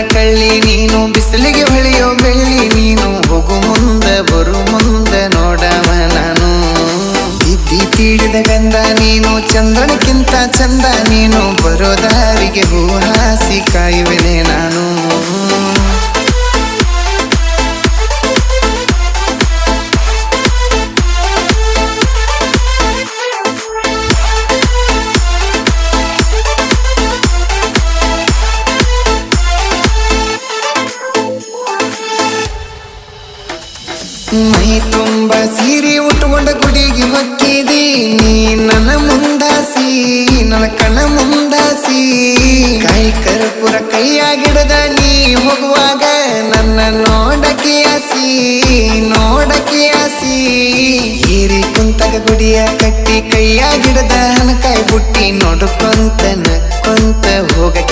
ಕಳ್ಳಿ ನೀನು ಬಿಸಿಲಿಗೆ ಹೊಳೆಯೋ ಬೆಳ್ಳಿ ನೀನು ಹೋಗು ಮುಂದ ಬರು ಮುಂದ ನೋಡವ ನಾನು ಇದ್ದಿ ತೀಡಿದ ಗಂಧ ನೀನು ಚಂದ್ರನಕ್ಕಿಂತ ಚಂದ ನೀನು ಬರೋ ದಾರಿಗೆ ಹೂ ಹಾಸಿ ಕಾಯುವೆನೆ ನಾನು ಮೈ ತುಂಬ ಸೀರೆ ಉಟ್ಕೊಂಡ ಗುಡಿಗೆ ಹೊಕ್ಕಿದಿ ನೀ ನನ್ನ ಮುಂದಾಸಿ ನನ್ನ ಕಣ್ಣ ಮುಂದಾಸಿ ಕಾಯಿ ಕರ್ಪೂರ ಕೈಯಾಗಿಡದ ನೀ ಹೋಗುವಾಗ ನನ್ನ ನೋಡಕ್ಕೆ ಆಸಿ ಹೀರಿ ಕುಂತಗ ಗುಡಿಯ ಕಟ್ಟಿ ಕೈಯಾಗಿಡದ ಹನಕಾಯಿ ಬುಟ್ಟಿ ನೋಡ್ಕೊಂತ ನಕ್ಕೊಂತ ಹೋಗಕ್ಕೆ